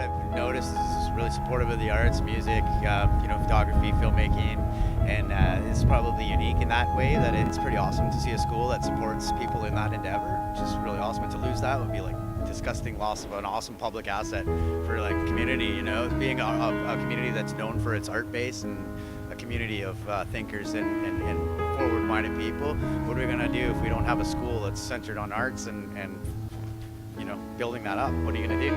I've noticed is really supportive of the arts, music, photography, filmmaking, and it's probably unique in that way that it's pretty awesome to see a school that supports people in that endeavor, which is really awesome. And to lose that would be like disgusting loss of an awesome public asset for like community, being a community that's known for its art base and a community of thinkers and forward-minded people. What are we going to do if we don't have a school that's centered on arts and building that up? What are you going to do?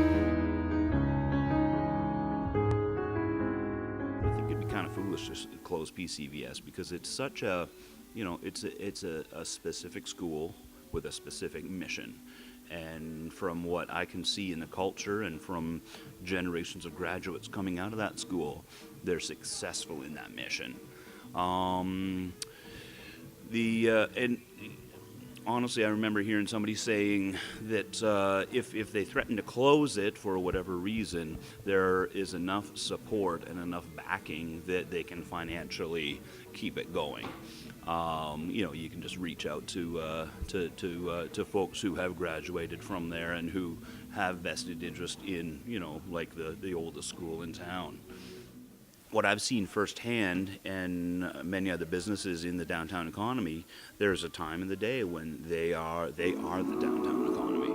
I think it'd be kind of foolish to close PCVS because it's such a, it's a specific school with a specific mission. And from what I can see in the culture and from generations of graduates coming out of that school, they're successful in that mission. And honestly, I remember hearing somebody saying that if they threaten to close it for whatever reason, there is enough support and enough backing that they can financially keep it going. You can just reach out to folks who have graduated from there and who have vested interest in, like the oldest school in town. What I've seen firsthand and many other businesses in the downtown economy, there's a time in the day when they are the downtown economy.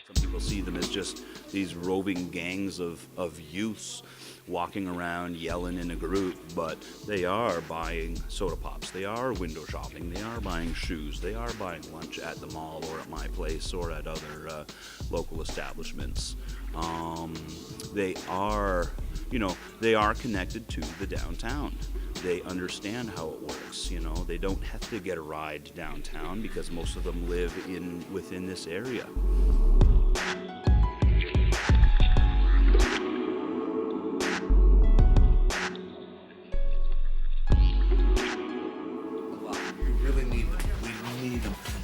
Some people see them as just these roving gangs of youths walking around yelling in a group, but they are buying soda pops, they are window shopping, they are buying shoes, they are buying lunch at the mall or at my place or at other local establishments. They are connected to the downtown. They understand how it works, they don't have to get a ride downtown because most of them live within this area.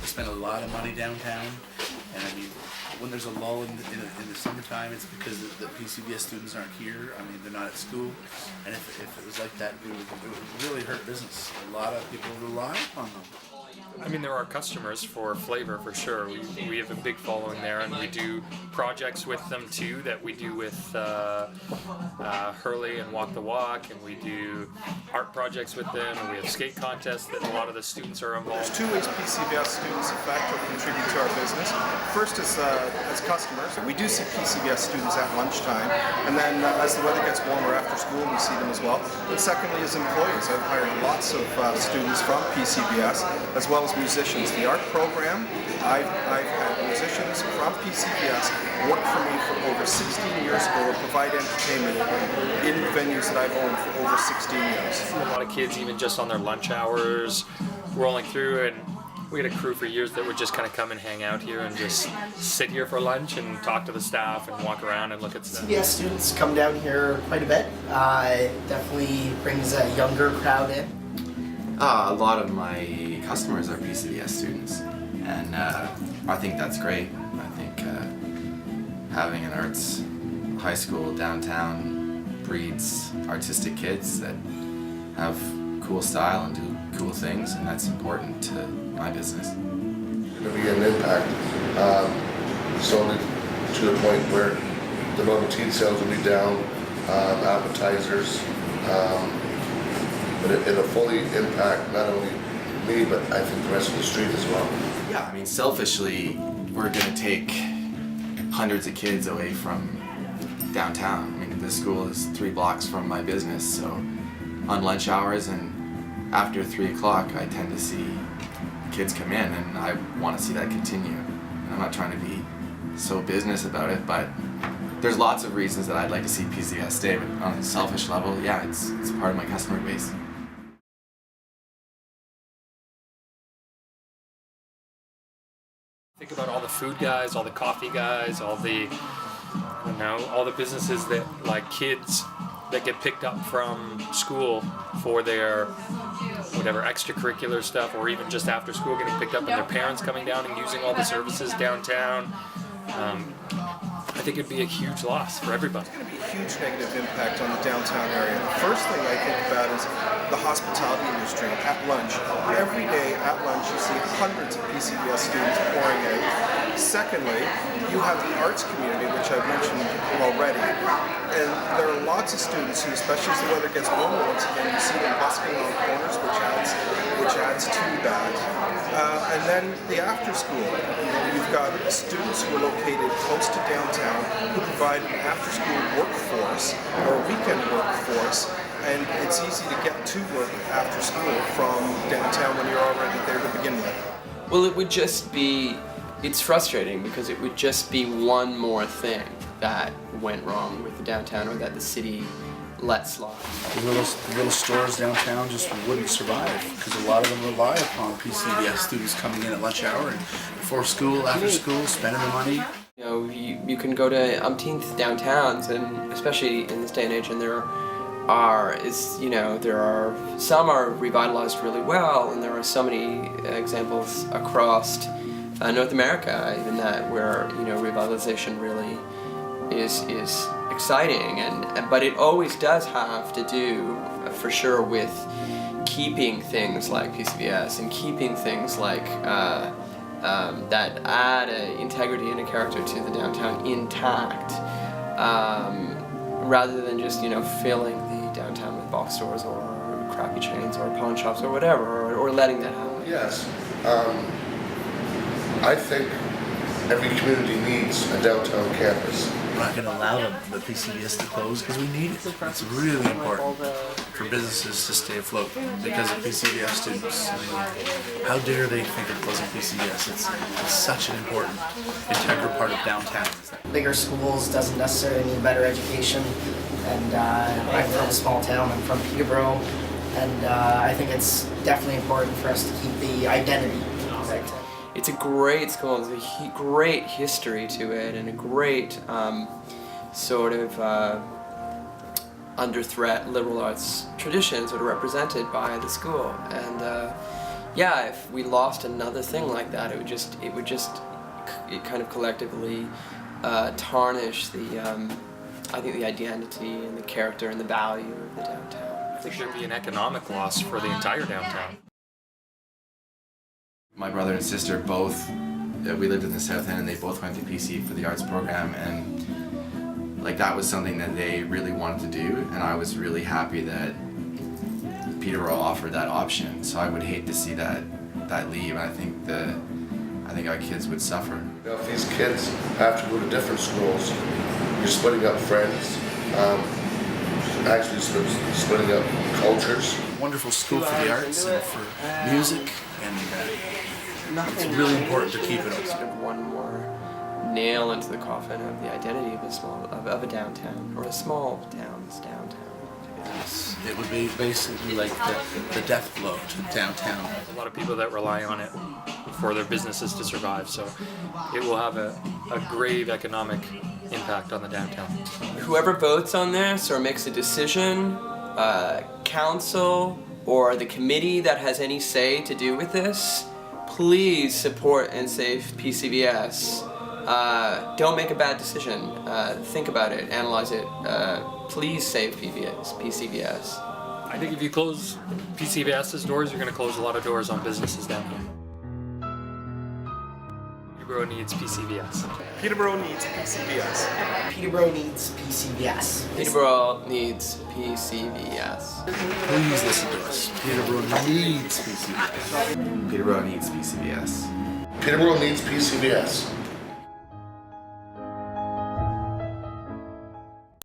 Spend a lot of money downtown, and I mean, when there's a lull in the summertime, it's because the PCVS students aren't here. I mean, they're not at school, and if it was like that, it would really hurt business. A lot of people rely on them. I mean, there are customers for Flavor for sure. We have a big following there, and we do projects with them too that we do with Hurley and Walk the Walk, and we do art projects with them, and we have skate contests that a lot of the students are involved. There's two ways PCVS students affect or contribute to our business. First is as customers. We do see PCVS students at lunchtime, and then as the weather gets warmer after school, we see them as well. And secondly, as employees. I've hired lots of students from PCVS, as well as musicians. The art program, I've had musicians from PCVS work for me for over 16 years or provide entertainment in venues that I've owned for over 16 years. A lot of kids, even just on their lunch hours, rolling through, and we had a crew for years that would just kind of come and hang out here and just sit here for lunch and talk to the staff and walk around and look at stuff. PCVS students come down here quite a bit. It definitely brings a younger crowd in. A lot of my customers are PCVS students, and I think that's great. I think having an arts high school downtown breeds artistic kids that have cool style and do cool things, and that's important to my business. It's going to be an impact, solely to the point where the normal tea sales will be down, appetizers, but it'll fully impact not only me, but I think the rest of the street as well. Yeah, I mean, selfishly, we're going to take hundreds of kids away from downtown. I mean, this school is 3 blocks from my business, so on lunch hours and after 3 o'clock, I tend to see kids come in, and I want to see that continue. And I'm not trying to be so business about it, but there's lots of reasons that I'd like to see PCVS stay, but on a selfish level, yeah, it's part of my customer base. Think about all the food guys, all the coffee guys, all the businesses that like kids that get picked up from school for their whatever extracurricular stuff, or even just after school getting picked up, and their parents coming down and using all the services downtown. I think it'd be a huge loss for everybody. It's going to be a huge negative impact on the downtown area. The first thing I think about is the hospitality industry at lunch. Every day at lunch you see hundreds of PCVS students pouring out. Secondly, you have the arts community, which I've mentioned already. And there are lots of students who, especially as the weather gets warmer once again, you see them busking on corners, which adds to that. And then the after school. You've got students who are located close to downtown who provide an after school workforce or a weekend workforce, and it's easy to get to work after school from downtown when you're already there to begin with. Well, it would just be, it's frustrating because it would just be one more thing that went wrong with the downtown or that the city let slide. The little stores downtown just wouldn't survive because a lot of them rely upon PCVS students coming in at lunch hour and before school, after school, spending the money. You know, you can go to umpteenth downtowns, and especially in this day and age, and there are some are revitalized really well, and there are so many examples across North America, even that where revitalization really is exciting, but it always does have to do for sure with keeping things like PCVS and keeping things like that add an integrity and a character to the downtown intact, rather than just filling the downtown with box stores or crappy chains or pawn shops or whatever, or letting that happen. Yes. I think every community needs a downtown campus. We're not going to allow the PCVS to close because we need it. It's really important for businesses to stay afloat because of PCVS students. I mean, how dare they think of closing PCVS? It's such an important, integral part of downtown. Bigger schools doesn't necessarily mean better education. And I'm from a small town. I'm from Peterborough, and I think it's definitely important for us to keep the identity. It's a great school. There's a great history to it, and a great sort of under threat liberal arts traditions that are represented by the school. And yeah, if we lost another thing like that, it would just kind of collectively tarnish the I think the identity and the character and the value of the downtown. I think there'd be an economic loss for the entire downtown. My brother and sister both, we lived in the South End, and they both went to PC for the arts program, and like that was something that they really wanted to do, and I was really happy that Peterborough offered that option. So I would hate to see that leave. I think our kids would suffer. If these kids have to go to different schools, you're splitting up friends, actually splitting up cultures. Wonderful school for the arts and for music, and it's really important to keep it Sort open. of one more nail into the coffin of the identity of a downtown, or a small town's downtown. It would be basically like the death blow to downtown. There's a lot of people that rely on it for their businesses to survive, so it will have a grave economic impact on the downtown. Whoever votes on this or makes a decision, council or the committee that has any say to do with this, please support and save PCVS. Don't make a bad decision. Think about it, analyze it. Please save PCVS. I think if you close PCVS's doors, you're going to close a lot of doors on businesses down here. Peterborough needs PCVS. Peterborough needs PCVS. Peterborough needs PCVS. Peterborough needs PCVS. Please listen to us. Peterborough needs PCVS. Peterborough needs PCVS. Peterborough needs PCVS.